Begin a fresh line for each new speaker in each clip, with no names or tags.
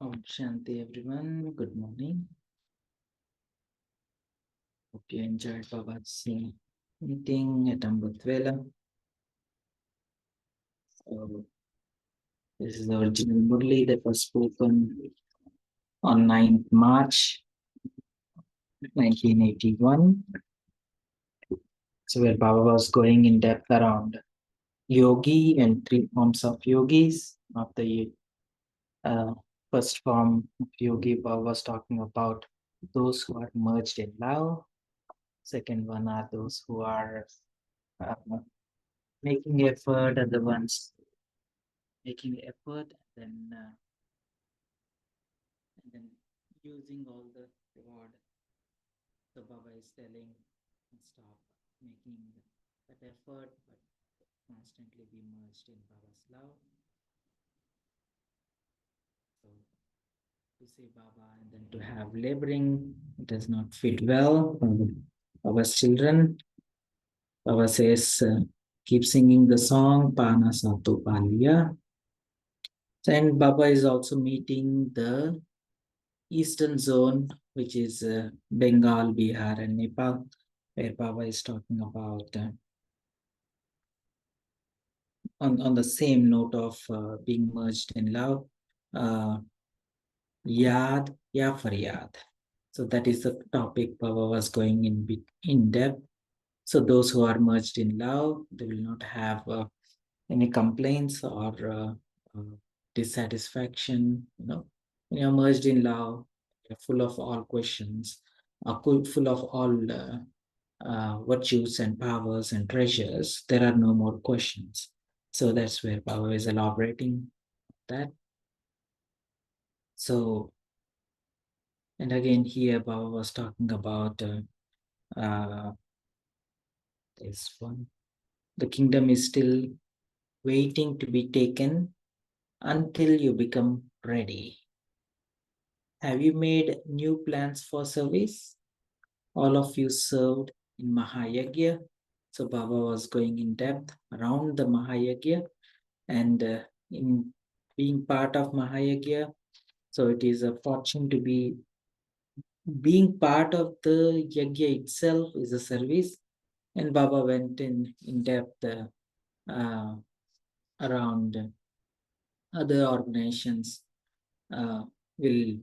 Om Shanti everyone, good morning. Hope you enjoyed Baba's meeting at Ambutvela. So, this is the original Murli that was spoken on 9th March 1981. So where Baba was going in depth around yogi and three forms of yogis. Of the first form of yogi, Baba was talking about those who are merged in love. Second one are those who are uh, making effort, and the ones making effort, and then using all the reward. So Baba is telling, stop making that effort, but constantly be merged in Baba's love. So to say Baba and then to have laboring does not fit well for Baba's children. Baba says, keep singing the song Pana Sato Paliya. And Baba is also meeting the eastern zone, which is Bengal, Bihar, and Nepal, where Baba is talking about on the same note of being merged in love, uh, Yad Ya Faryad. So that is the topic Baba was going in depth. So those who are merged in love, they will not have any complaints or dissatisfaction. When you're merged in love, you're full of all questions, full of all virtues and powers and treasures. There are no more questions. So that's where Baba is elaborating that. So, and again here Baba was talking about this one. The kingdom is still waiting to be taken until you become ready. Have you made new plans for service? All of you served in Mahayagya. So Baba was going in depth around the Mahayagya and in being part of Mahayagya. So it is a fortune to be being part of the yagya itself is a service. And Baba went in depth uh, around other organizations will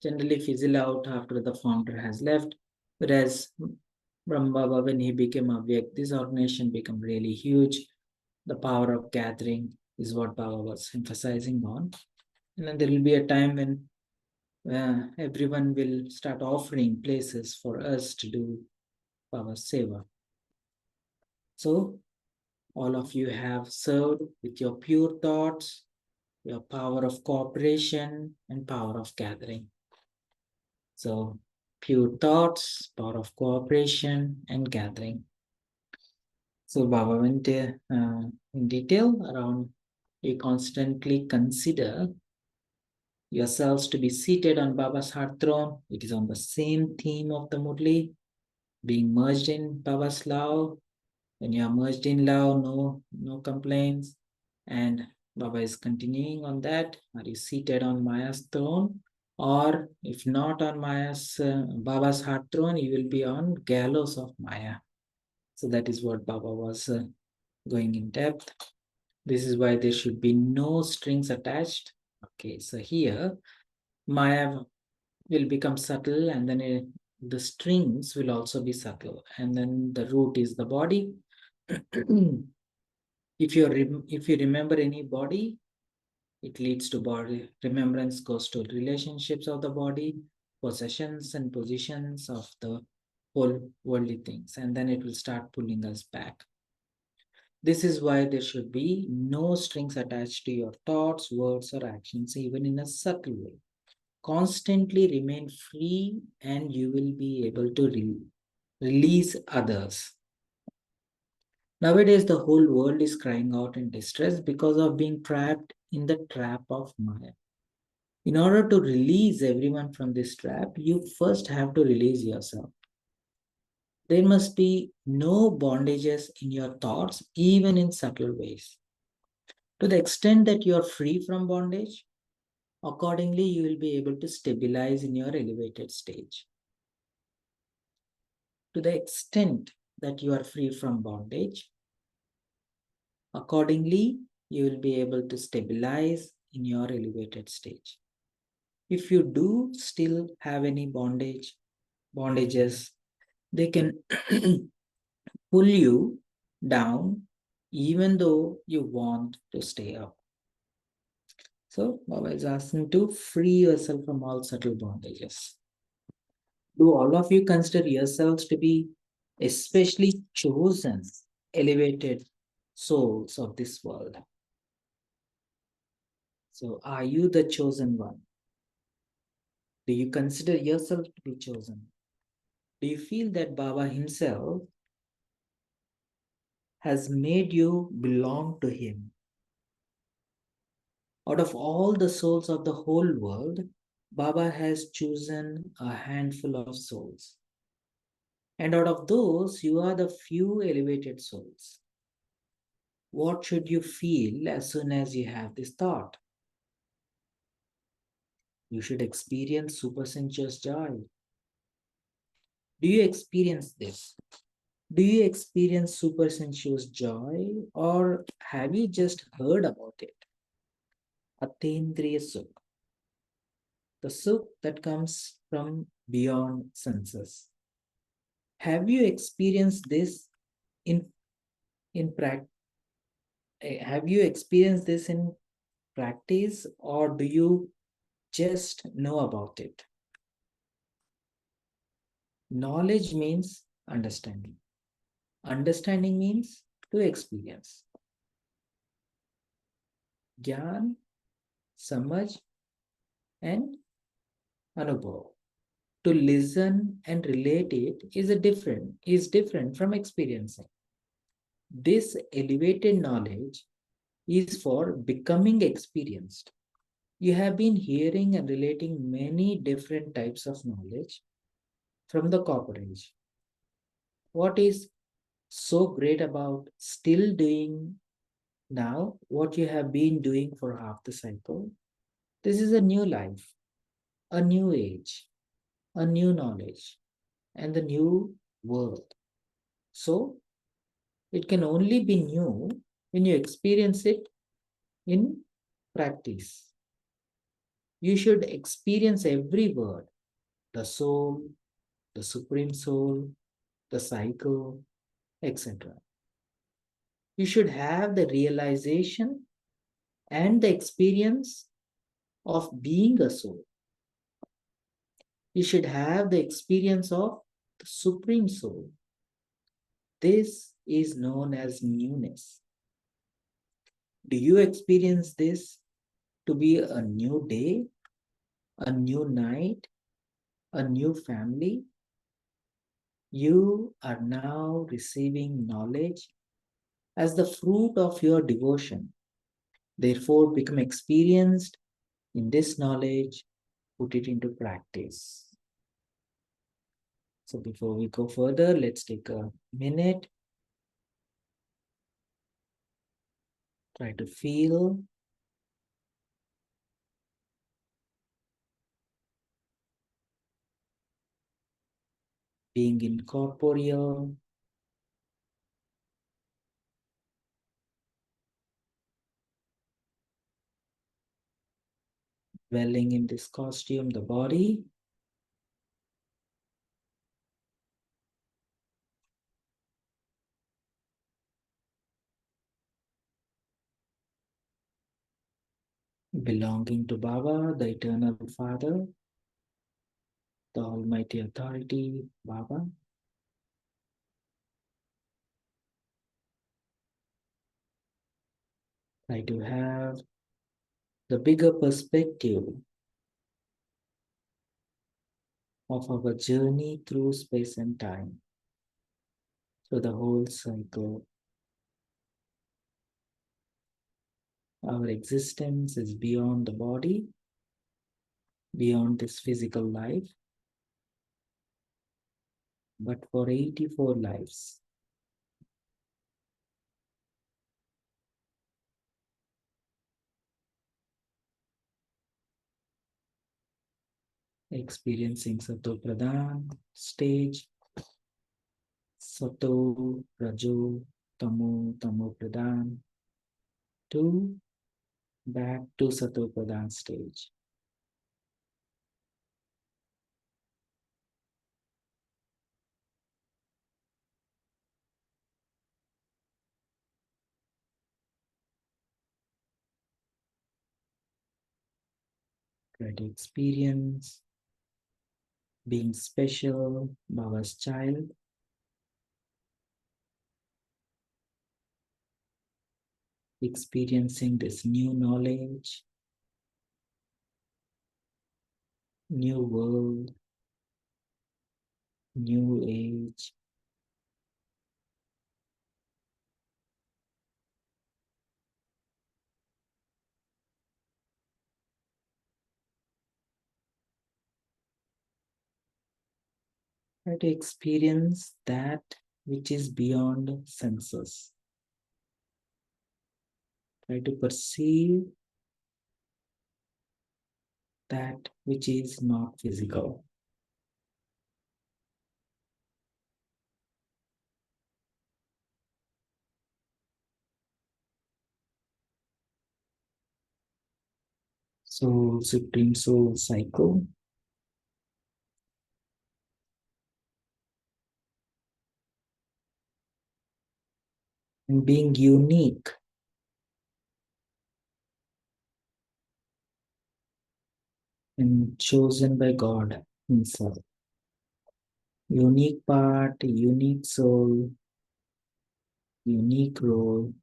generally fizzle out after the founder has left. Whereas Brahma Baba, when he became Avyak, this organization became really huge. The power of gathering is what Baba was emphasizing on. And then there will be a time when everyone will start offering places for us to do Baba Seva. So all of you have served with your pure thoughts, your power of cooperation, and power of gathering. So pure thoughts, power of cooperation, and gathering. So Baba went in detail around you constantly consider yourselves to be seated on Baba's heart throne. It is on the same theme of the Murli, being merged in Baba's love. When you are merged in love, no complaints. And Baba is continuing on that. Are you seated on Maya's throne? Or if not on Baba's heart throne, you will be on gallows of Maya. So that is what Baba was going in depth. This is why there should be no strings attached. Okay, so here Maya will become subtle, and then the strings will also be subtle, and then the root is the body. If you remember any body, it leads to body. Remembrance goes to relationships of the body, possessions and positions of the whole worldly things, and then it will start pulling us back. This is why there should be no strings attached to your thoughts, words, or actions, even in a subtle way. Constantly remain free, and you will be able to release others. Nowadays, the whole world is crying out in distress because of being trapped in the trap of Maya. In order to release everyone from this trap, you first have to release yourself. There must be no bondages in your thoughts, even in subtle ways. To the extent that you are free from bondage, Accordingly, you will be able to stabilize in your elevated stage. To the extent that you are free from bondage, accordingly, you will be able to stabilize in your elevated stage. If you do still have any bondages, they can pull you down even though you want to stay up. So Baba is asking to free yourself from all subtle bondages. Do all of you consider yourselves to be especially chosen, elevated souls of this world? So are you the chosen one? Do you consider yourself to be chosen? Do you feel that Baba himself has made you belong to him? Out of all the souls of the whole world, Baba has chosen a handful of souls. And out of those, you are the few elevated souls. What should you feel as soon as you have this thought? You should experience supersensuous joy. Do you experience this? Do you experience supersensuous joy, or have you just heard about it? Atendriya Sukh, the Sukh that comes from beyond senses. Have you experienced this in practice? Have you experienced this in practice, or do you just know about it? Knowledge means understanding. Understanding means to experience. Gyan, samaj, and anubhav. To listen and relate it is different from experiencing. This elevated knowledge is for becoming experienced. You have been hearing and relating many different types of knowledge from the copper age. What is so great about still doing now what you have been doing for half the cycle? This is a new life, a new age, a new knowledge, and the new world. So it can only be new when you experience it in practice. You should experience every word, the soul, the supreme soul, the cycle, etc. You should have the realization and the experience of being a soul. You should have the experience of the supreme soul. This is known as newness. Do you experience this to be a new day, a new night, a new family? You are now receiving knowledge as the fruit of your devotion. Therefore, become experienced in this knowledge, put it into practice. So before we go further, let's take a minute. Try to feel being incorporeal, dwelling in this costume, the body, belonging to Baba, the Eternal Father, the Almighty Authority, Baba. Try to have the bigger perspective of our journey through space and time, through the whole cycle. Our existence is beyond the body, beyond this physical life, but for 84 lives. experiencing Sato Pradhan stage, Sato, Rajo, Tamo Pradhan, to back to Sato Pradhan stage. Try to experience being special, Baba's child, experiencing this new knowledge, new world, new age. Try to experience that which is beyond senses. Try to perceive that which is not physical. Soul, Supreme Soul cycle, and being unique and chosen by God Himself. Unique part, unique soul, unique role,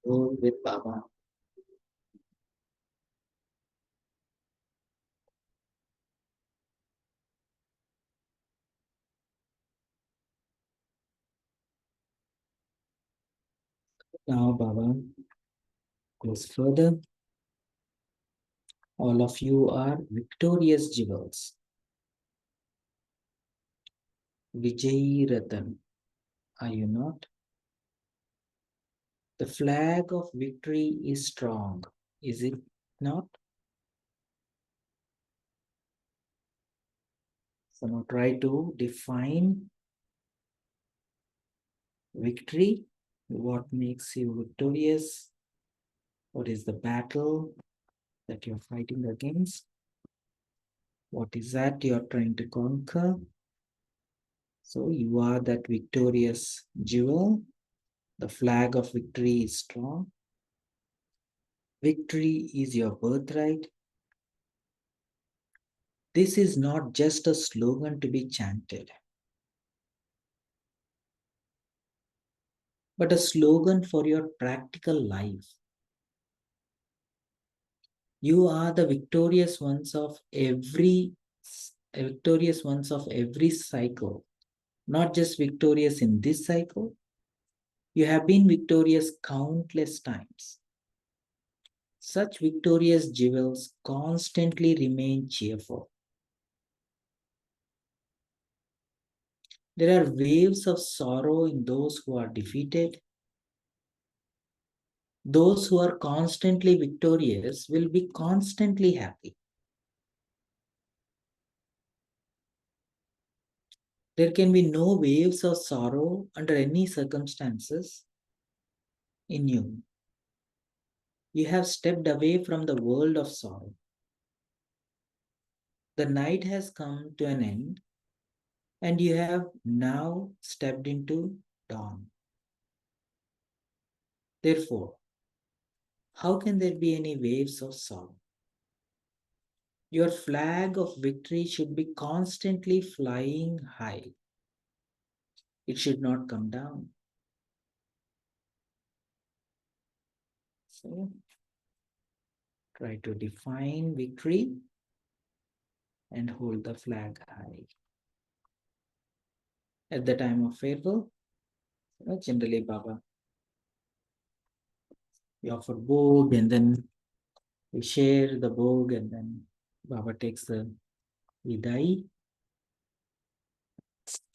role with Baba. Now Baba goes further. All of you are victorious jewels. Vijayi Ratan, are you not? The flag of victory is strong, is it not? So now try to define victory. What makes you victorious? What is the battle that you're fighting against? What is that you're trying to conquer? So you are that victorious jewel. The flag of victory is strong. Victory is your birthright. This is not just a slogan to be chanted, but a slogan for your practical life. You are the victorious ones of every cycle, not just victorious in this cycle. You have been victorious countless times. Such victorious jewels constantly remain cheerful. There are waves of sorrow in those who are defeated. Those who are constantly victorious will be constantly happy. There can be no waves of sorrow under any circumstances in you. You have stepped away from the world of sorrow. The night has come to an end, and you have now stepped into dawn. Therefore, how can there be any waves of sorrow? Your flag of victory should be constantly flying high. It should not come down. So, try to define victory and hold the flag high. At the time of farewell, generally Baba, we offer bhog and then we share the bhog and then Baba takes the vidai.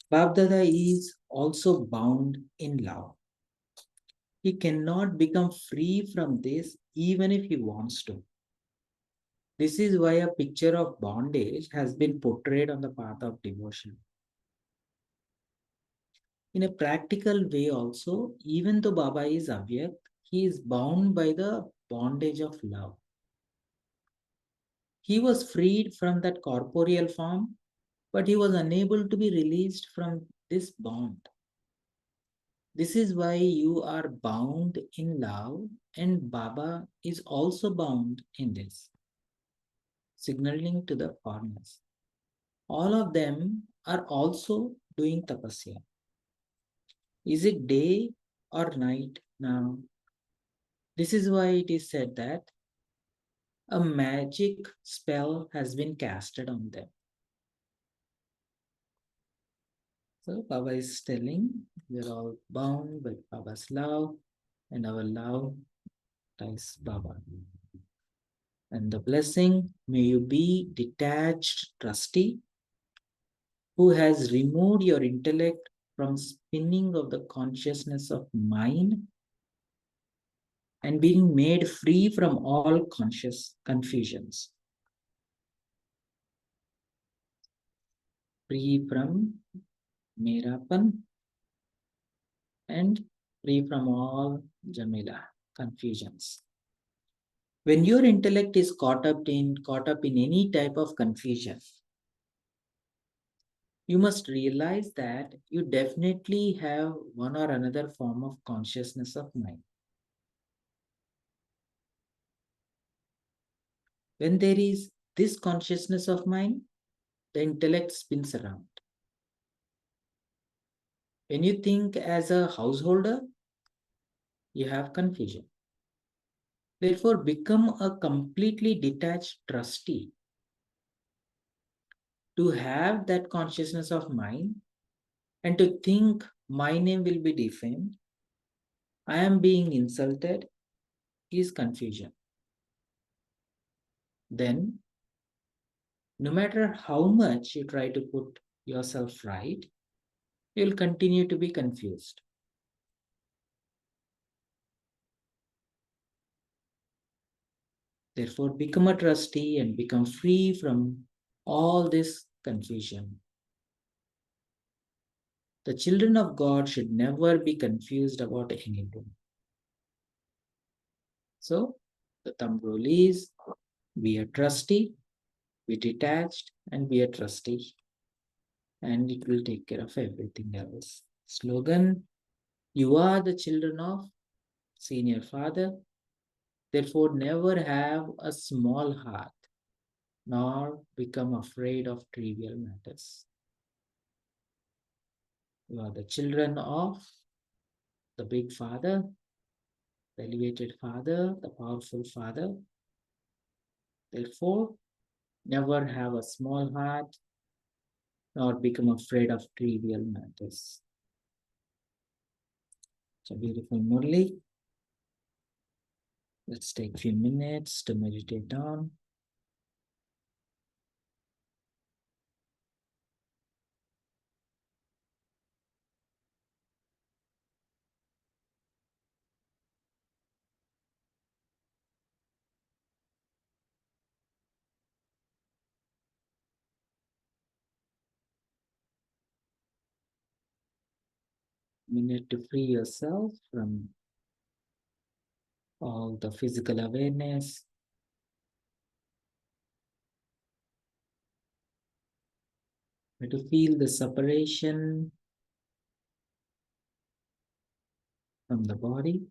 Babdada is also bound in love. He cannot become free from this even if he wants to. This is why a picture of bondage has been portrayed on the path of devotion. In a practical way, also, even though Baba is Avyak, he is bound by the bondage of love. He was freed from that corporeal form, but he was unable to be released from this bond. This is why you are bound in love, and Baba is also bound in this, signaling to the foreigners. All of them are also doing tapasya. Is it day or night now? This is why it is said that a magic spell has been casted on them. So Baba is telling we are all bound by Baba's love, and our love ties Baba. And the blessing, may you be detached, trusty, who has removed your intellect from spinning of the consciousness of mind and being made free from all conscious confusions. Free from Merapan and free from all Jamila confusions. When your intellect is caught up in any type of confusion, you must realize that you definitely have one or another form of consciousness of mind. When there is this consciousness of mind, the intellect spins around. When you think as a householder, you have confusion. Therefore, become a completely detached trustee. To have that consciousness of mind and to think my name will be defamed, I am being insulted, is confusion. Then, no matter how much you try to put yourself right, you will continue to be confused. Therefore, become a trustee and become free from all this confusion. The children of God should never be confused about anything. So, the thumb rule is be a trustee, be detached, and be a trustee. And it will take care of everything else. Slogan, you are the children of Senior Father. Therefore, never have a small heart, nor become afraid of trivial matters. You are the children of the big Father, the elevated Father, the powerful Father. Therefore, never have a small heart, nor become afraid of trivial matters. It's a beautiful Murli. Let's take a few minutes to meditate on. Minute to free yourself from all the physical awareness. To feel the separation from the body.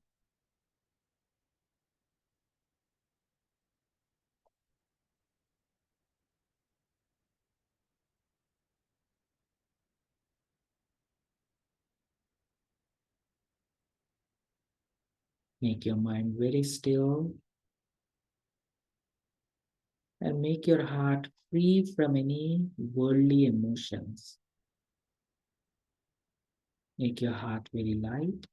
Make your mind very still and make your heart free from any worldly emotions. Make your heart very light.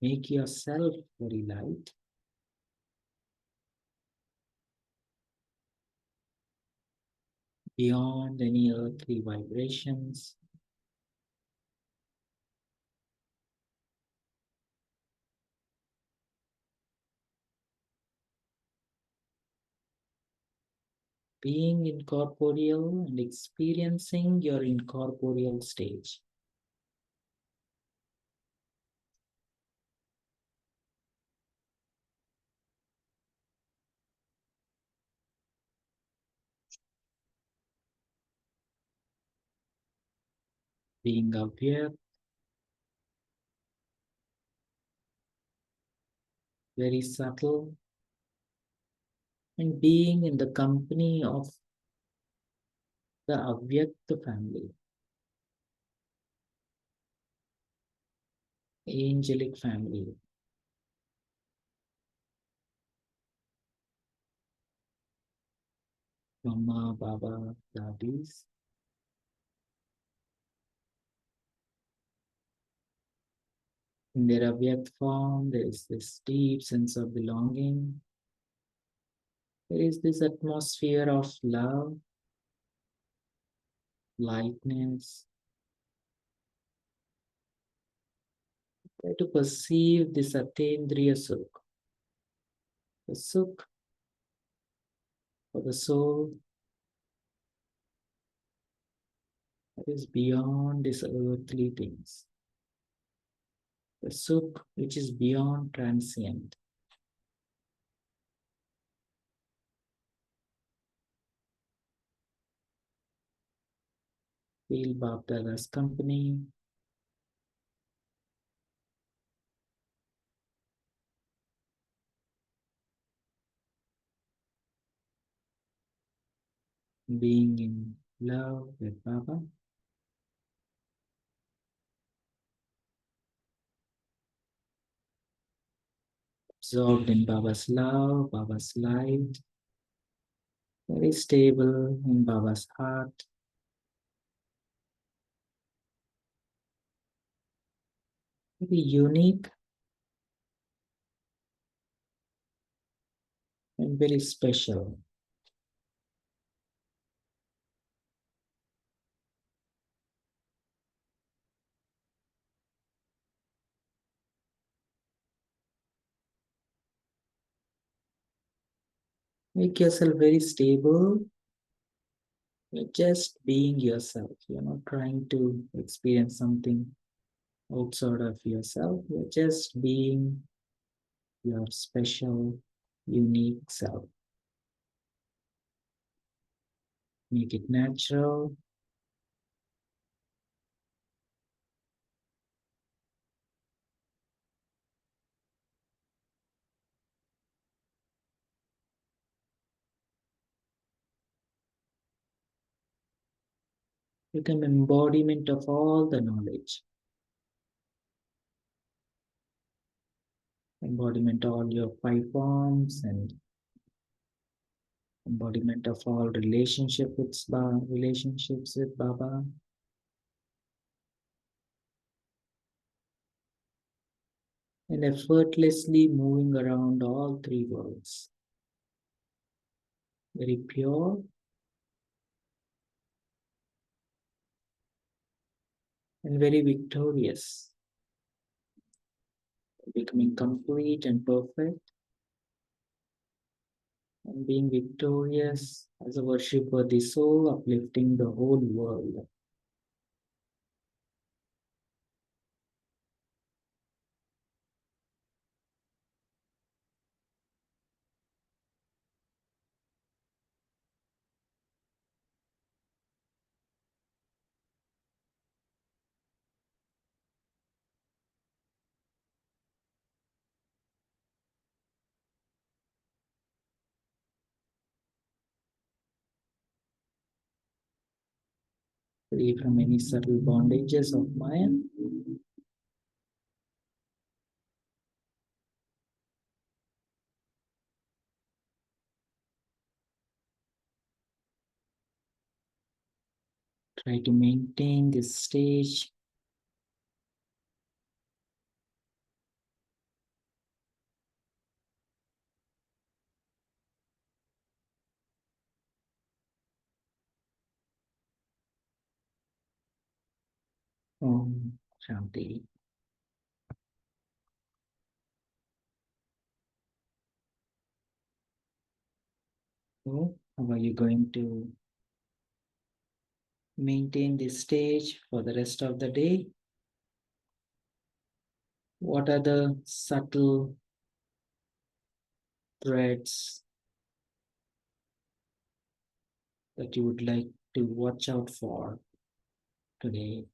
Make yourself very light. Beyond any earthly vibrations. being incorporeal and experiencing your incorporeal stage. Being aware, very subtle, and being in the company of the Avyakta family, angelic family, Mama, Baba, Dadis. In their Avyakt form, there is this deep sense of belonging. There is this atmosphere of love, lightness. Try to perceive this Atendriya Sukh, the Sukh for the soul that is beyond these earthly things. The Sukh which is beyond transient. Feel Bapdada's company. Being in love with Baba. Absorbed in Baba's love, Baba's light. Very stable in Baba's heart. Very unique and very special. Make yourself very stable. You're just being yourself. You're not trying to experience something outside of yourself. You're just being your special, unique self. Make it natural. Become embodiment of all the knowledge. Embodiment of all your five forms and embodiment of all relationships with Baba. And effortlessly moving around all three worlds. Very pure and very victorious. Becoming complete and perfect. And being victorious as a worshipper, the soul uplifting the whole world. Free from any subtle bondages of Maya. Try to maintain this stage. Om Shanti. So, How are you going to maintain this stage for the rest of the day? What are the subtle threads that you would like to watch out for today?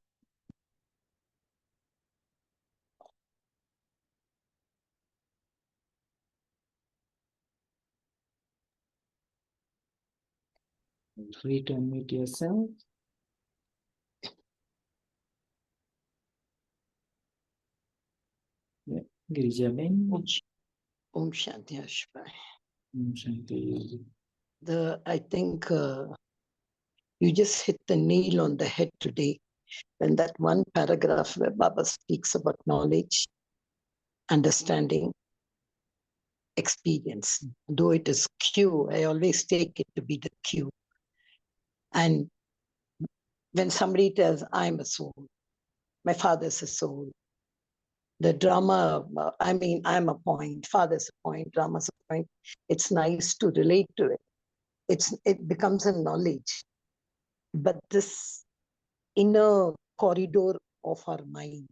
Feel free to unmute yourself. Yeah. Girijaben.
Om Shanti Ashbhai.
Shanti.
I think you just hit the nail on the head today when that one paragraph where Baba speaks about knowledge, understanding, experience. Though it is Q, I always take it to be the Q. And when somebody tells, I'm a soul, my father's a soul, the drama, I'm a point, father's a point, drama's a point, it's nice to relate to it. It becomes a knowledge. But this inner corridor of our mind,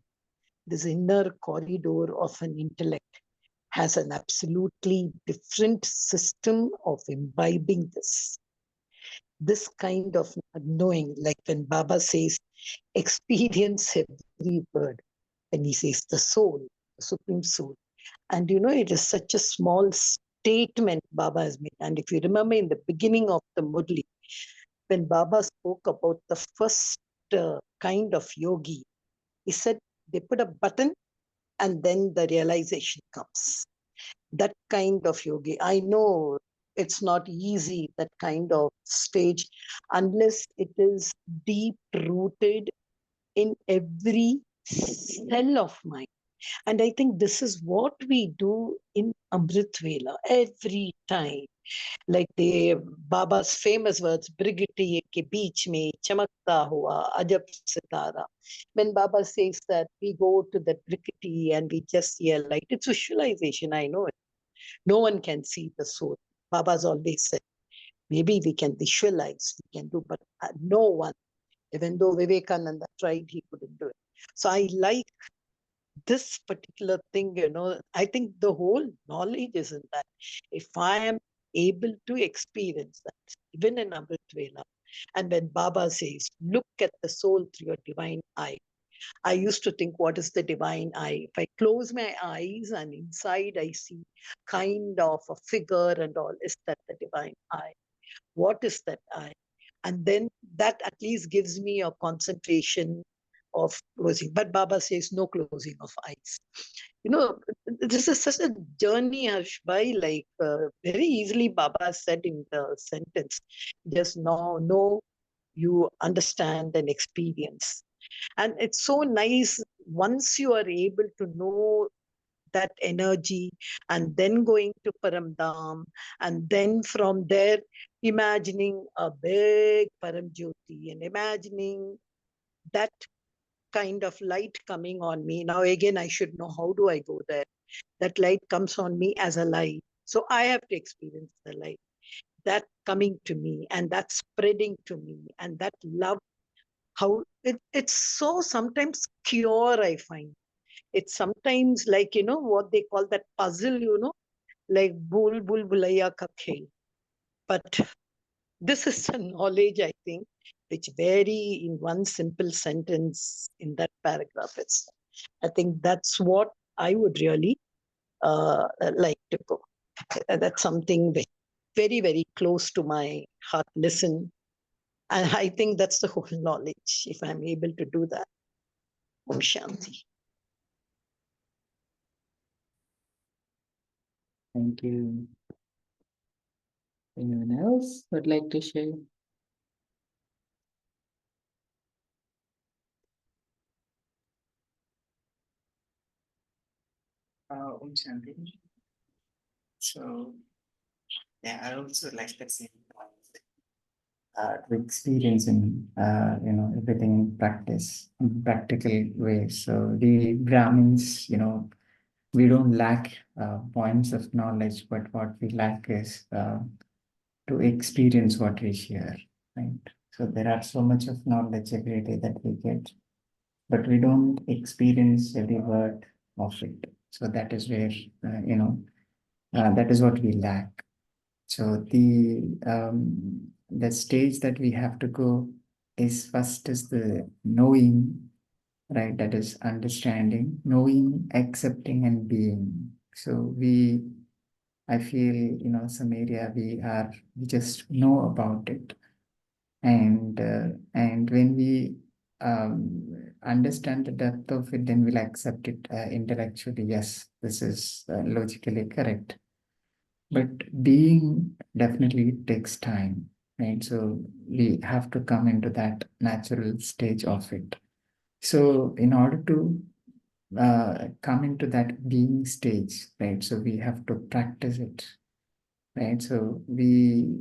this inner corridor of an intellect has an absolutely different system of imbibing this kind of knowing. Like when Baba says, experience every word, and he says the soul, the supreme soul. And it is such a small statement Baba has made. And if you remember in the beginning of the Murli, when Baba spoke about the first kind of yogi, he said they put a button and then the realization comes. That kind of yogi, I know it's not easy, that kind of stage, unless it is deep rooted in every cell of mind. And I think this is what we do in Amrit Vela every time. Like the Baba's famous words, Brigiti ke beech mein chamakta hua ajab sitara. When Baba says that we go to the Brigiti and we just see a light, it's visualization, I know it. No one can see the soul. Baba's always said, maybe we can visualize, we can do, but no one, even though Vivekananda tried, he couldn't do it. So I like this particular thing, I think the whole knowledge is in that. If I am able to experience that, even in Amrit Vela, and when Baba says, look at the soul through your divine eye, I used to think, what is the divine eye? If I close my eyes and inside I see kind of a figure and all, is that the divine eye? What is that eye? And then that at least gives me a concentration of closing. But Baba says no closing of eyes. This is such a journey, Harshbhai, like very easily Baba said in the sentence, just know, you understand and experience. And it's so nice once you are able to know that energy and then going to Paramdam and then from there imagining a big Param Jyoti and imagining that kind of light coming on me. Now again, I should know, how do I go there? That light comes on me as a light. So I have to experience the light, that coming to me and that spreading to me, and that love, how it's so sometimes cure, I find. It's sometimes like, what they call that puzzle, like bul bul bulaya ka khel. But this is a knowledge, I think, which very in one simple sentence in that paragraph. I think that's what I would really like to go. That's something very, very close to my heart. Listen. And I think that's the whole knowledge, if I'm able to do that. Om Shanti.
Thank you. Anyone else would like to share?
Om Shanti. So, yeah, I also like the same point. To experiencing, everything in practice, in practical way. So the Brahmins, we don't lack points of knowledge, but what we lack is to experience what we share, right? So there are so much of knowledge every day that we get, but we don't experience every word of it. So that is where, that is what we lack. So the stage that we have to go is first is the knowing, right? That is understanding, knowing, accepting, and being. So I feel, some area we just know about it, and when we understand the depth of it, then we'll accept it intellectually. Yes, this is logically correct. But being definitely takes time, right? So we have to come into that natural stage of it. So in order to come into that being stage, right? So we have to practice it, right? So we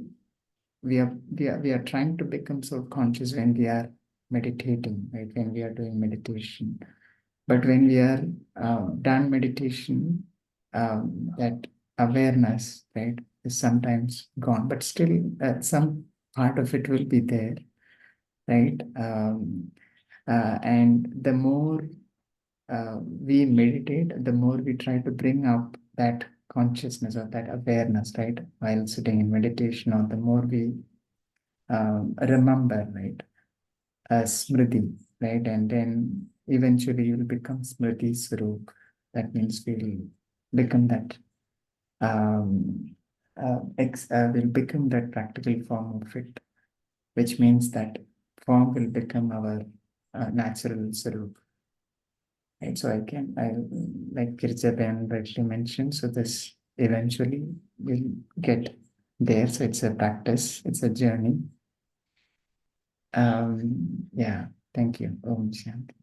are trying to become so conscious when we are meditating, right? When we are doing meditation, but when we are done meditation, that awareness, right, is sometimes gone, but still some part of it will be there, right? And the more we meditate, the more we try to bring up that consciousness or that awareness, right, while sitting in meditation, or the more we remember, right, smriti, right, and then eventually you'll become smriti swarup. That means we'll become that, will become that practical form of it, which means that form will become our natural swarup. Right, so I like Kirjaban rightly mentioned. So this eventually will get there. So it's a practice, it's a journey. Yeah, thank you. Om Shanti.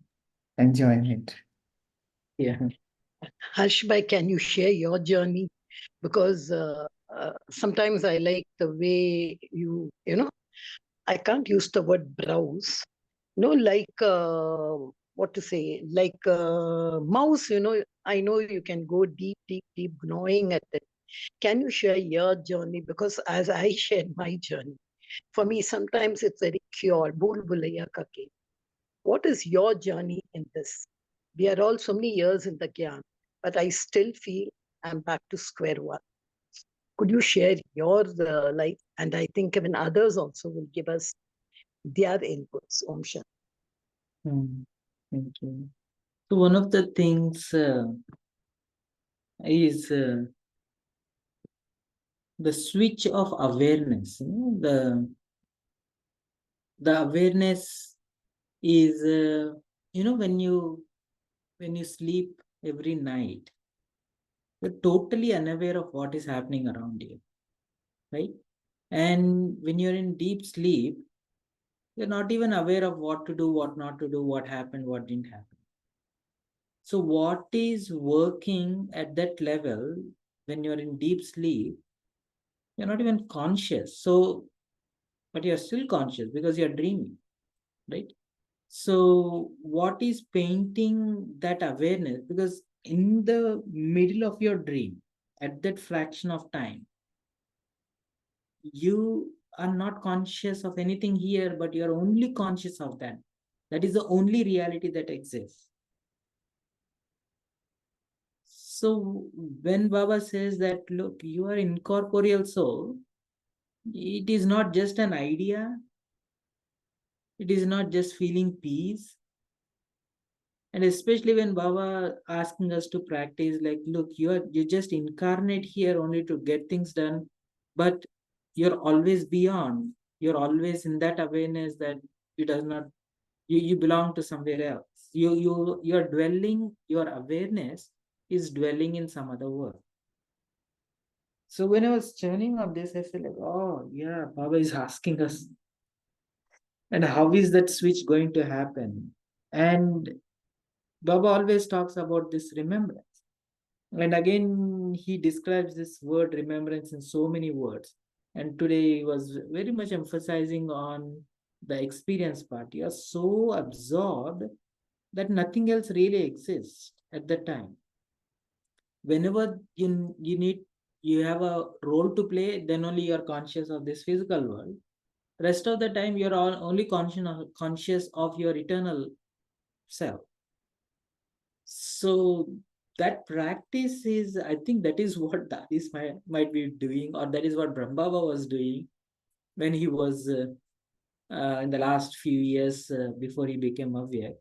Enjoying it.
Yeah.
Harshbhai, can you share your journey? Because sometimes I like the way I can't use the word browse. Like what to say, like mouse, I know you can go deep, deep, deep gnawing at it. Can you share your journey? Because as I shared my journey, for me, sometimes it's very pure. Bhul bhulaiya ka game. What is your journey in this? We are all so many years in the Gyan, but I still feel I'm back to square one. Could you share your life? And I think even others also will give us their inputs. Om Shanti.
Thank you. So one of the things is the switch of awareness. The awareness is when you sleep every night, you're totally unaware of what is happening around you, right? And when you're in deep sleep, you're not even aware of what to do, what not to do, what happened, what didn't happen. So what is working at that level when you're in deep sleep, you're not even conscious. So, but you're still conscious because you're dreaming, right? So what is painting that awareness? Because in the middle of your dream, at that fraction of time, you are not conscious of anything here, but you're only conscious of that. That is the only reality that exists. So when Baba says that, look, you are incorporeal soul, it is not just an idea, it is not just feeling peace. And especially when Baba asking us to practice, like, look, you just incarnate here only to get things done, but you're always beyond. You're always in that awareness that you does not you belong to somewhere else. You're dwelling, your awareness is dwelling in some other world. So when I was churning on this, I felt like, oh yeah, Baba is asking us. And how is that switch going to happen? And Baba always talks about this remembrance. And again, he describes this word remembrance in so many words. And today he was very much emphasizing on the experience part. You are so absorbed that nothing else really exists at that time. Whenever you have a role to play, then only you're conscious of this physical world. Rest of the time you're only conscious of your eternal self. So that practice is, I think that is what Dadis might be doing, or that is what Brahma Baba was doing when he was in the last few years before he became aware.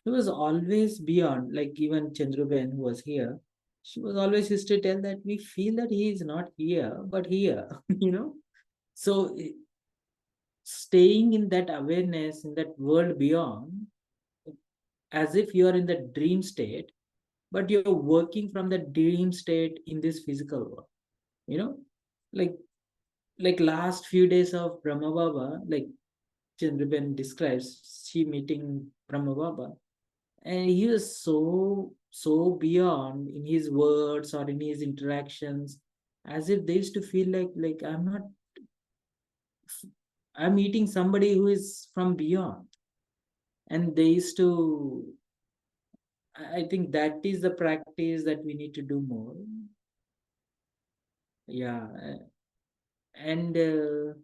He was always beyond, like even Chandruben, who was here, she was always used to tell that we feel that he is not here, but here, you know. So staying in that awareness, in that world beyond, as if you are in the dream state, but you're working from the dream state in this physical world, you know, like last few days of Brahma Baba, like Chandruben describes, she meeting Brahma Baba, and he was so beyond in his words or in his interactions, as if they used to feel like I'm meeting somebody who is from beyond. And they used to, I think that is the practice that we need to do more. Yeah. And it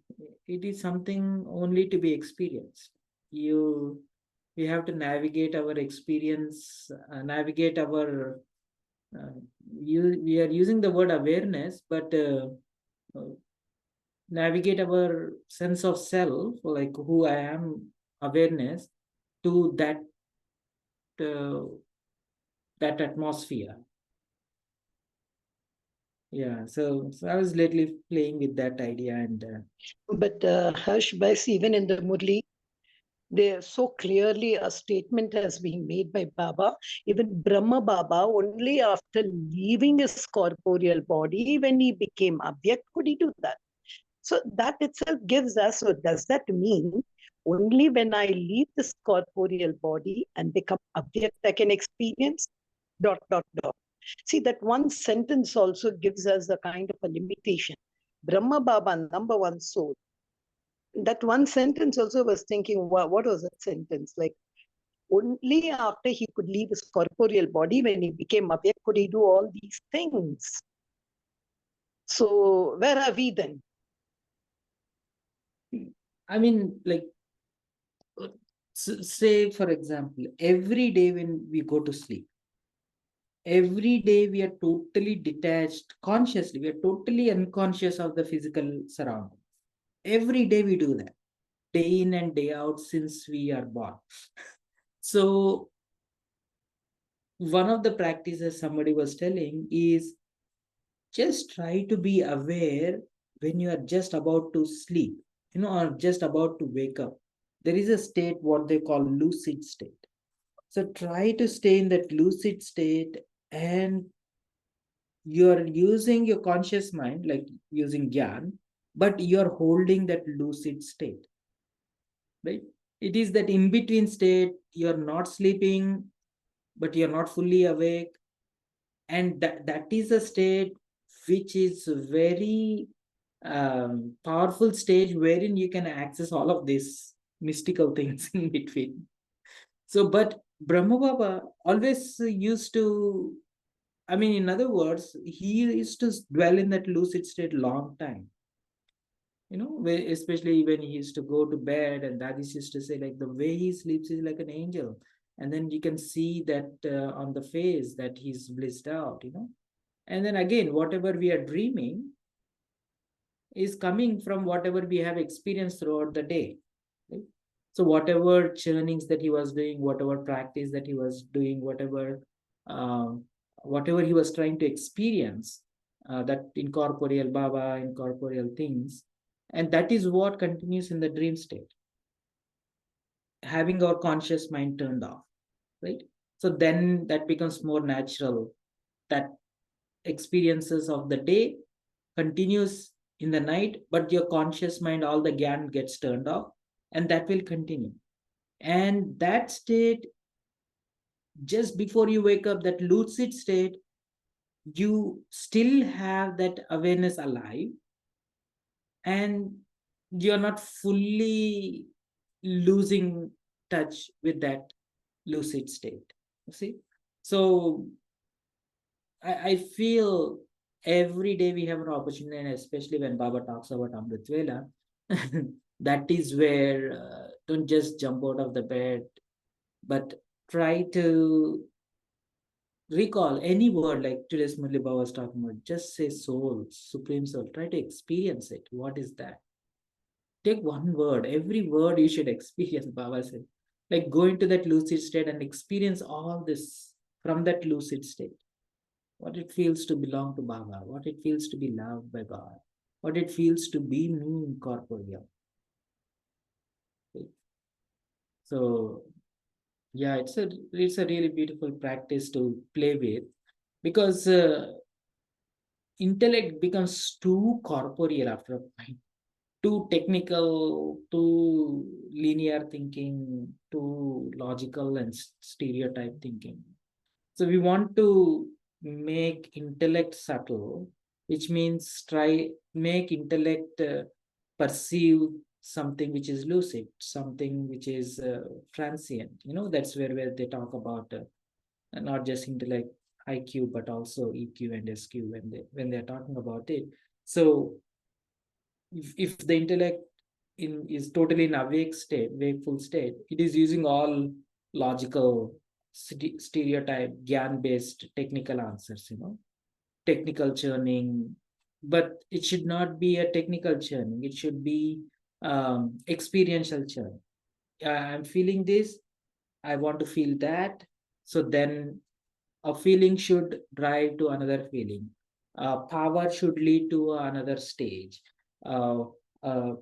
is something only to be experienced. You have to navigate our experience, navigate our we are using the word awareness, but uh, navigate our sense of self, like who I am, awareness, to uh, that atmosphere. Yeah, so I was lately playing with that idea, and
But Harsh, even in the Murli, there so clearly a statement has been made by Baba. Even Brahma Baba, only after leaving his corporeal body, when he became Abhyakt, could he do that. So that itself gives us, so does that mean only when I leave this corporeal body and become Abhyakt, I can experience dot, dot, dot. See, that one sentence also gives us a kind of a limitation. Brahma Baba, number one soul. That one sentence also was thinking, what was that sentence? Like, only after he could leave his corporeal body, when he became Abhyakt, could he do all these things. So where are we then?
I mean, like, say for example, every day when we go to sleep, every day we are totally detached consciously, we are totally unconscious of the physical surrounding. Every day we do that, day in and day out, since we are born. So one of the practices somebody was telling is just try to be aware when you are just about to sleep, or just about to wake up. There is a state what they call lucid state. So try to stay in that lucid state, and you're using your conscious mind, like using gyan, but you're holding that lucid state, right? It is that in between state, you're not sleeping, but you're not fully awake. And that is a state which is very powerful stage, wherein you can access all of these mystical things in between. So, but Brahma Baba always used to, I mean, in other words, he used to dwell in that lucid state long time. Especially when he used to go to bed, and that is used to say, like, the way he sleeps is like an angel. And then you can see that on the face that he's blissed out. And then again, whatever we are dreaming is coming from whatever we have experienced throughout the day. Right? So whatever churnings that he was doing, whatever practice that he was doing, whatever he was trying to experience, that incorporeal Baba, incorporeal things, and that is what continues in the dream state, having our conscious mind turned off, right? So then that becomes more natural, that experiences of the day continues in the night, but your conscious mind, all the gyan gets turned off, and that will continue. And that state, just before you wake up, that lucid state, you still have that awareness alive, and you're not fully losing touch with that lucid state. You see? So I feel every day we have an opportunity, and especially when Baba talks about Amrit Vela, that is where don't just jump out of the bed, but try to recall any word like today's Murli Baba was talking about. Just say soul, supreme soul. Try to experience it. What is that? Take one word. Every word you should experience, Baba said. Like go into that lucid state and experience all this from that lucid state. What it feels to belong to Baba, what it feels to be loved by God, what it feels to be me incorporeal. So yeah, it's a really beautiful practice to play with, because intellect becomes too corporeal after a point, too technical, too linear thinking, too logical and stereotype thinking. So we want to make intellect subtle, which means make intellect perceive something which is lucid, something which is transient. That's where they talk about not just intellect IQ, but also EQ and SQ when they're talking about it. So if the intellect is totally in awake state, wakeful state, it is using all logical stereotype, gyan-based technical answers, technical churning. But it should not be a technical churning. It should be experiential churn. I'm feeling this. I want to feel that. So then a feeling should drive to another feeling. Power should lead to another stage. Uh, uh,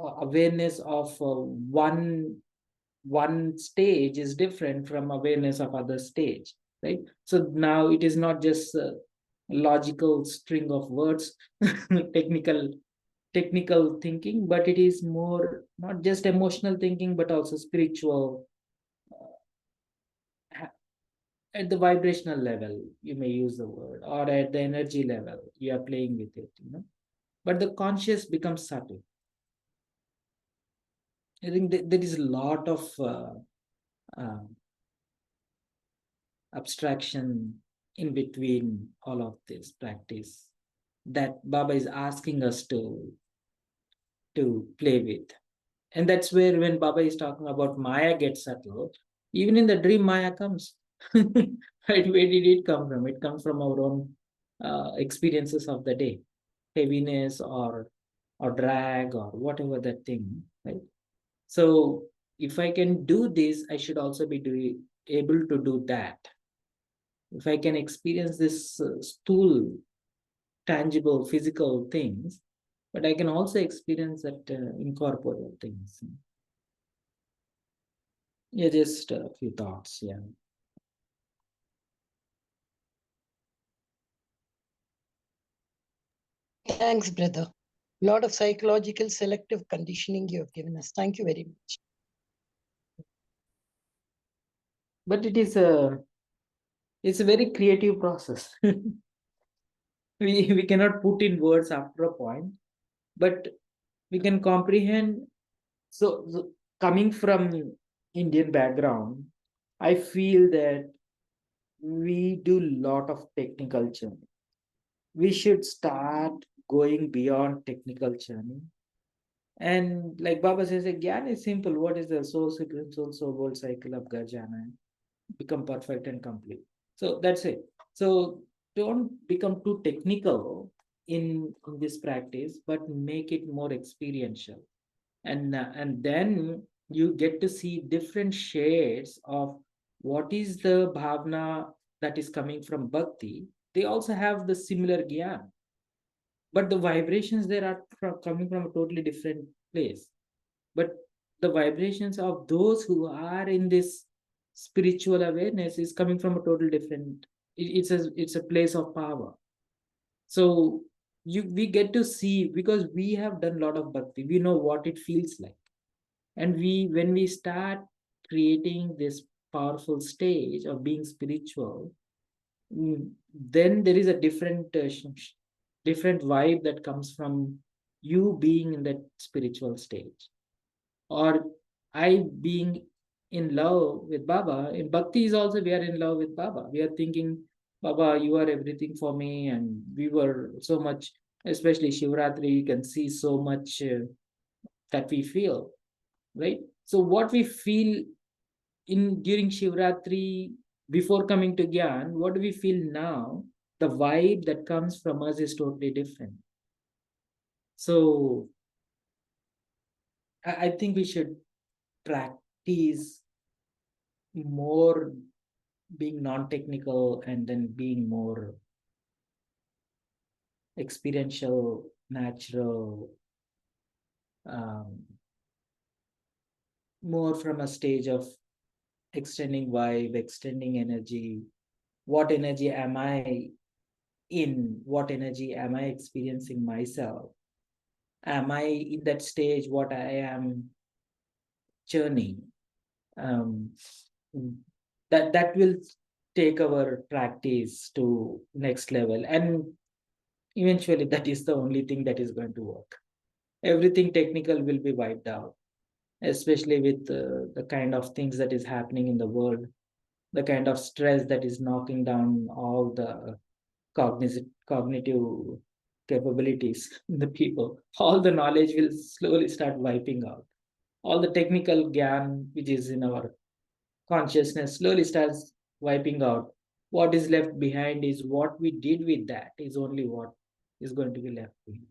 Awareness of one stage is different from awareness of other stage, right? So now it is not just a logical string of words, technical thinking, but it is more not just emotional thinking, but also spiritual. At the vibrational level, you may use the word, or at the energy level, you are playing with it. But the conscious becomes subtle. I think there is a lot of uh, abstraction in between all of this practice that Baba is asking us to play with. And that's where when Baba is talking about Maya gets settled, even in the dream Maya comes. Right? Where did it come from? It comes from our own experiences of the day, heaviness or drag or whatever that thing, right? So if I can do this, I should also be able to do that. If I can experience this stool, tangible, physical things, but I can also experience that incorporeal things. Yeah, just a few thoughts. Yeah.
Thanks, brother. A lot of psychological selective conditioning you have given us. Thank you very much.
But it's a very creative process. We cannot put in words after a point, but we can comprehend. So coming from Indian background, I feel that we do a lot of technical churning. We should start going beyond technical churning. And like Baba says, Gyan is simple. What is the soul, supreme soul world cycle of Garjana? Become perfect and complete. So that's it. So don't become too technical in this practice, but make it more experiential. And then you get to see different shades of what is the bhavna that is coming from bhakti. They also have the similar gyan, but the vibrations there are coming from a totally different place. But the vibrations of those who are in this spiritual awareness is coming from a total different. It's a place of power. So we get to see, because we have done a lot of bhakti, we know what it feels like. And when we start creating this powerful stage of being spiritual, then there is a different vibe that comes from you being in that spiritual stage, or I being in love with Baba. In bhakti is also we are in love with Baba. We are thinking Baba, you are everything for me. And we were so much, especially Shivratri, you can see so much that we feel, right? So what we feel in during Shivratri before coming to Gyan, what do we feel now? The vibe that comes from us is totally different. So I think we should practice more being non-technical and then being more experiential, natural, um, more from a stage of extending vibe, extending energy. What energy am I in? What energy am I experiencing myself? Am I in that stage? What I am churning? Um, that will take our practice to next level, and eventually that is the only thing that is going to work. Everything technical will be wiped out, especially with the kind of things that is happening in the world, the kind of stress that is knocking down all the cognitive capabilities in the people. All the knowledge will slowly start wiping out. All the technical gyan which is in our consciousness slowly starts wiping out. What is left behind is what we did with that is only what is going to be left behind.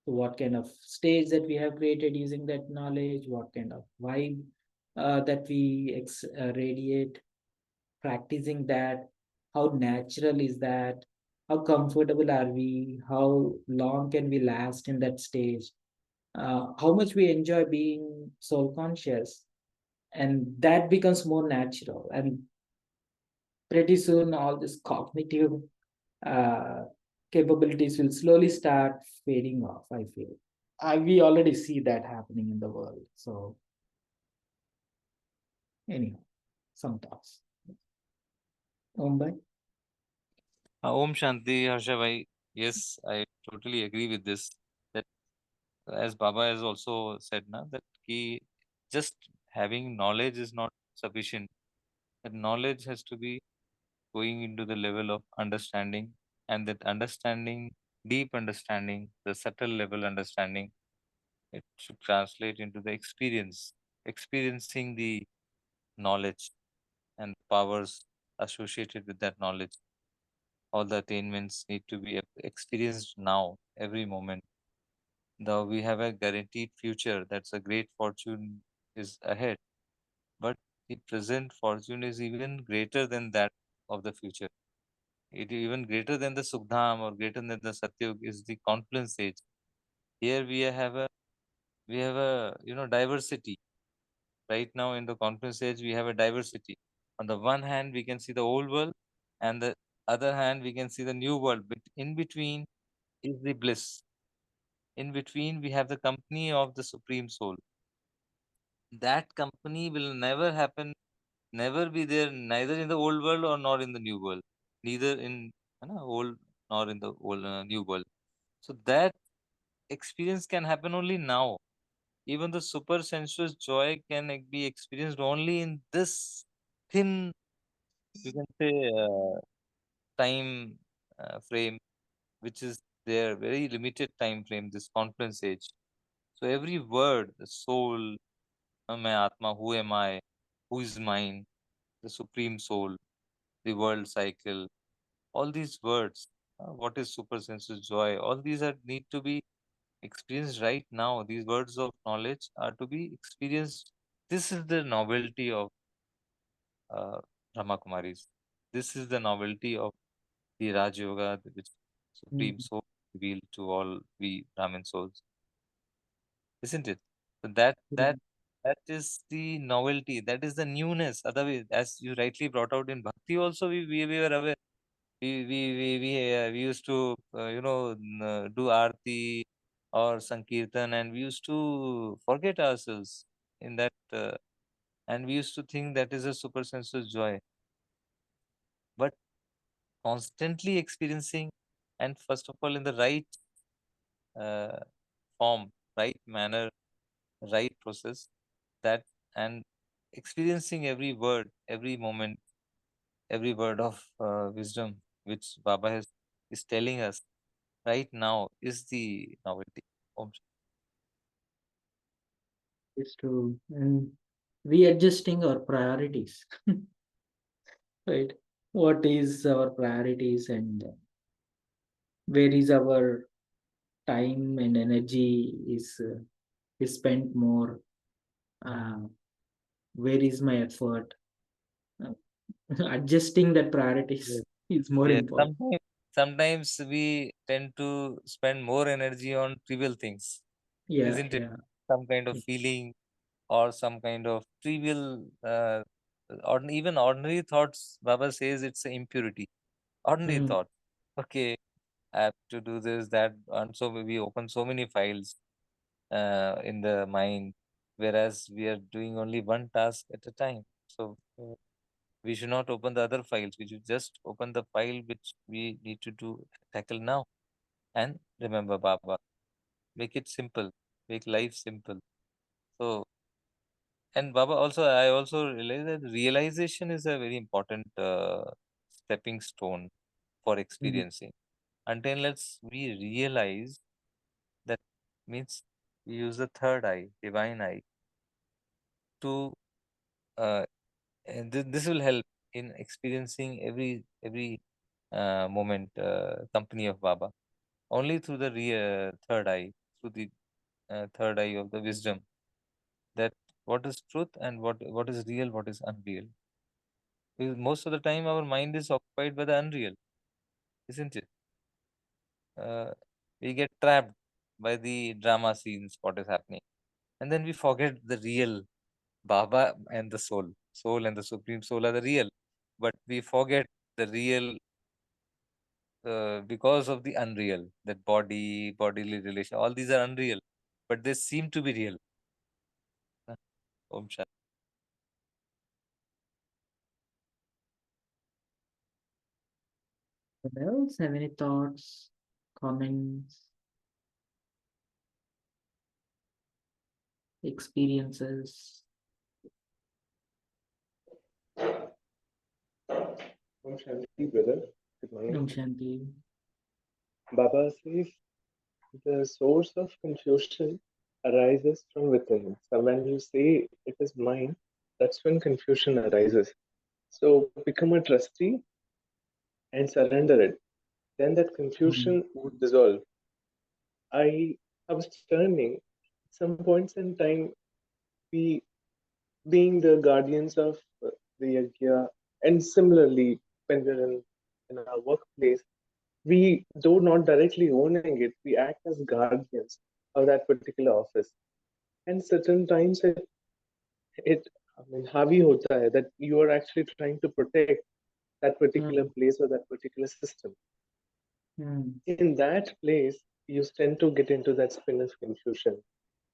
So what kind of stage that we have created using that knowledge, what kind of vibe that we radiate, practicing that, how natural is that, how comfortable are we, how long can we last in that stage, how much we enjoy being soul conscious, and that becomes more natural. And pretty soon all this cognitive uh, capabilities will slowly start fading off, I feel. We already see that happening in the world. So anyhow, some thoughts. Mumbai.
Om Shanti, Harsha bhai. Yes, I totally agree with this. That as Baba has also said, na, that ki just having knowledge is not sufficient. That knowledge has to be going into the level of understanding, and that understanding, deep understanding, the subtle level understanding, it should translate into the experience, experiencing the knowledge and powers associated with that knowledge. All the attainments need to be experienced now, every moment. Though we have a guaranteed future, that's a great fortune is ahead. But the present fortune is even greater than that of the future. It is even greater than the Sukhdam or greater than the Satyug is the confluence stage. Here we have a diversity. Right now in the confluence stage we have a diversity. On the one hand we can see the old world, and the other hand we can see the new world. But in between is the bliss. In between we have the company of the Supreme Soul. That company will never happen, never be there, neither in the old world or nor in the new world, neither in old nor in the old new world. So that experience can happen only now. Even the super sensuous joy can be experienced only in this thin, you can say, time frame, which is their very limited time frame, this confluence age. So every word, the soul, मैं आत्मा, who am I, who is mine, the supreme soul, the world cycle, all these words, what is super sensuous joy, all these are need to be experienced right now. These words of knowledge are to be experienced. This is the novelty of uh, Brahma Kumaris. This is the novelty of the Rajyoga, which Supreme
Mm.
Soul revealed to all we Brahmin souls, isn't it? So that is the novelty. That is the newness. Otherwise, as you rightly brought out in bhakti, also we were aware. We used to do arti or sankirtan, and we used to forget ourselves in that, and we used to think that is a super sensuous joy. But constantly experiencing, and first of all in the right uh, form, right manner, right process, that, and experiencing every word, every moment, every word of wisdom which Baba is telling us right now is the novelty. Om
It's true. And readjusting our priorities, right? What is our priorities, and where is our time and energy is spent more? Uh, where is my effort? Uh, Adjusting that priorities
Yes.
is more
Yes,
important.
sometimes we tend to spend more energy on trivial things,
Yeah,
isn't it?
yeah.
Some kind of feeling or some kind of trivial, or even ordinary thoughts. Baba says it's an impurity. Ordinary
Mm,
thought. Okay, I have to do this, that, and so we open so many files in the mind, whereas we are doing only one task at a time. So we should not open the other files. We should just open the file which we need to do tackle now. And remember, Baba, make it simple, make life simple. So, and Baba also, I also realize that realization is a very important stepping stone for
mm,
experiencing. Until let's we realize that means we use the third eye, divine eye, to and this will help in experiencing every moment company of Baba only through the third eye, through the third eye of the wisdom, that what is truth and what is real, what is unreal. Because most of the time our mind is occupied by the unreal, isn't it? Uh, we get trapped by the drama scenes, what is happening, and then we forget the real Baba and the soul. Soul and the supreme soul are the real, but we forget the real because of the unreal. That body, bodily relation, all these are unreal, but they seem to be real. Uh, Om Shanti.
Anyone else have any thoughts, comments, experiences?
Om Shanti, brother. Good morning.
Om Shanti.
Baba says the source of confusion arises from within. So when you say it is mine, that's when confusion arises. So become a trustee and surrender it. Then that confusion would dissolve. I was turning some points in time, we being the guardians of the yajna, and similarly when we're in our workplace, we though not directly owning it, we act as guardians of that particular office. And certain times it I mean havi hota hai that you are actually trying to protect that particular
Mm,
place or that particular system.
mm,
In that place, you tend to get into that spin of confusion.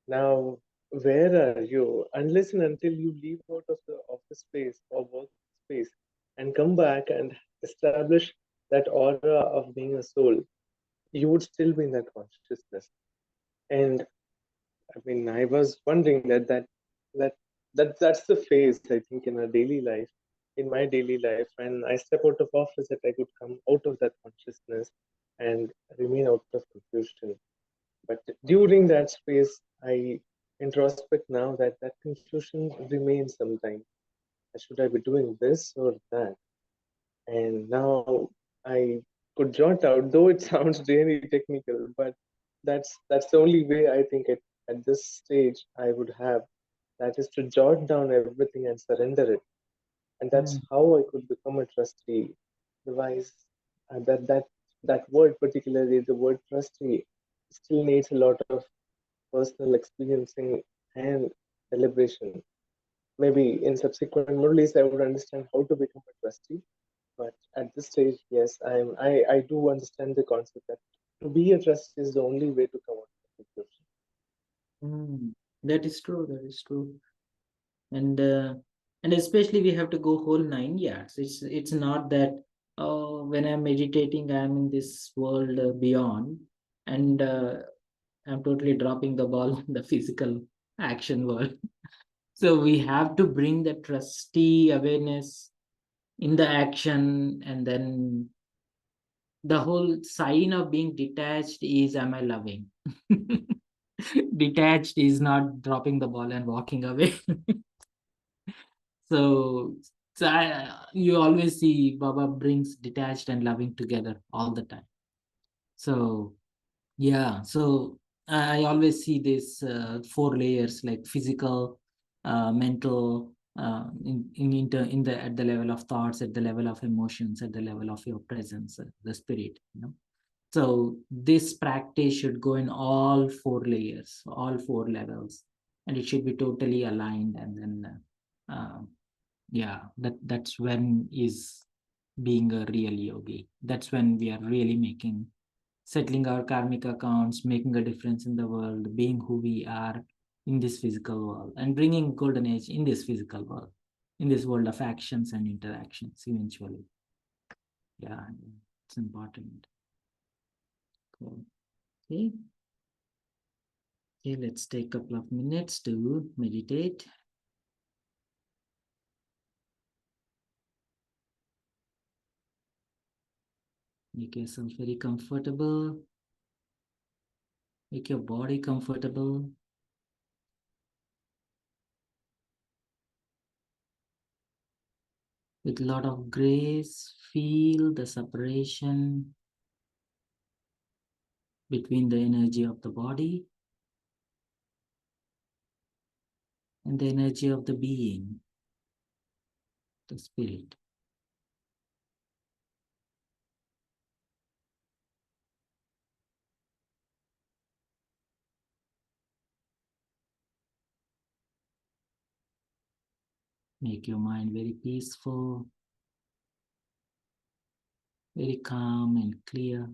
Now, where are you? Unless and until you leave out of the office space or work space and come back and establish that aura of being a soul, you would still be in that consciousness. And I mean, I was wondering that that's the phase I think in our daily life, in my daily life, when I step out of office, that I could come out of that consciousness and remain out of confusion. But during that space, I introspect now that that confusion remains sometimes. Should I be doing this or that? And now I could jot out, though it sounds really technical, but that's the only way I think at this stage I would have. That is to jot down everything and surrender it, and that's
mm,
how I could become a trustee. Otherwise, that word, particularly the word trustee, still needs a lot of personal experiencing and deliberation. Maybe in subsequent Murlis, I would understand how to become a trustee. But at this stage, yes, I do understand the concept that to be a trustee is the only way to come out of confusion.
mm. That is true. That is true. And and especially we have to go whole 9 yards. It's not that when I'm meditating, I'm in this world beyond, and I'm totally dropping the ball in the physical action world. So we have to bring the trustee awareness in the action, and then the whole sign of being detached is, am I loving? Detached is not dropping the ball and walking away. So, you always see Baba brings detached and loving together all the time. So, yeah, so I always see this 4 layers, like physical, mental, in the at the level of thoughts, at the level of emotions, at the level of your presence, the spirit. So this practice should go in all 4 layers, all 4 levels, and it should be totally aligned. And then, yeah, that's when is being a real yogi. That's when we are really settling our karmic accounts, making a difference in the world, being who we are in this physical world, and bringing golden age in this physical world, in this world of actions and interactions eventually. Yeah, it's important. Cool. Okay. Okay, let's take a couple of minutes to meditate. Make yourself very comfortable. Make your body comfortable. With a lot of grace, feel the separation between the energy of the body and the energy of the being, the spirit. Make your mind very peaceful, very calm and clear.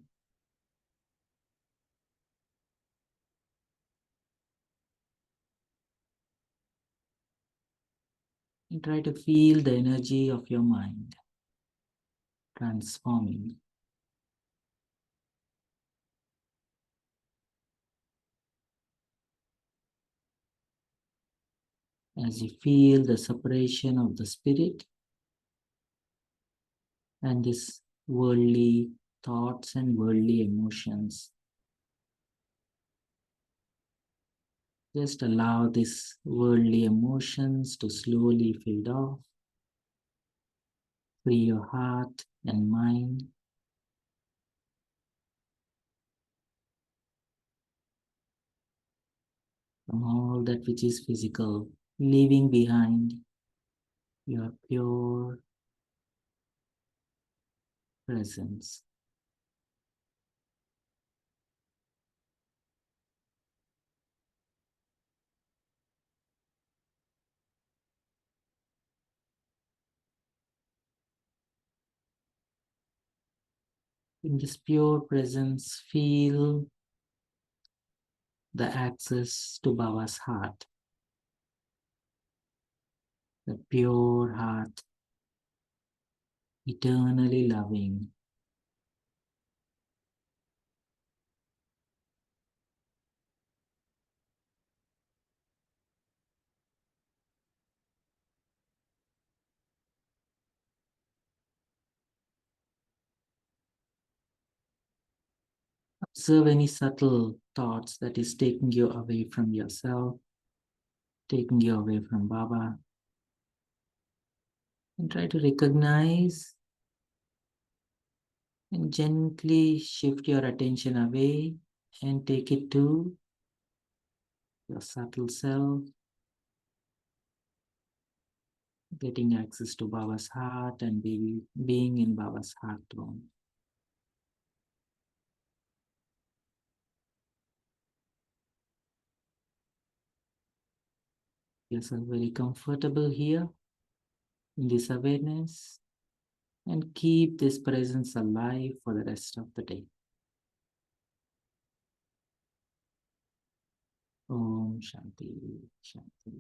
And try to feel the energy of your mind transforming. As you feel the separation of the spirit and this worldly thoughts and worldly emotions, just allow these worldly emotions to slowly fade off. Free your heart and mind. From all that which is physical, leaving behind your pure presence. In this pure presence, feel the access to Baba's heart, the pure heart, eternally loving. Observe any subtle thoughts that is taking you away from yourself, taking you away from Baba, and try to recognize and gently shift your attention away and take it to your subtle self, getting access to Baba's heart and being in Baba's heart throne. Yourself very comfortable here in this awareness, and keep this presence alive for the rest of the day. Om Shanti, Shanti.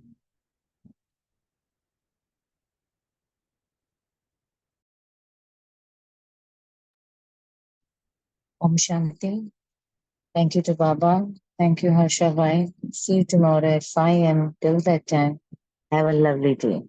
Om Shanti. Thank you to Baba. Thank you, Harsha Bhai. See you tomorrow at 5 a.m. Till that time, have a lovely day.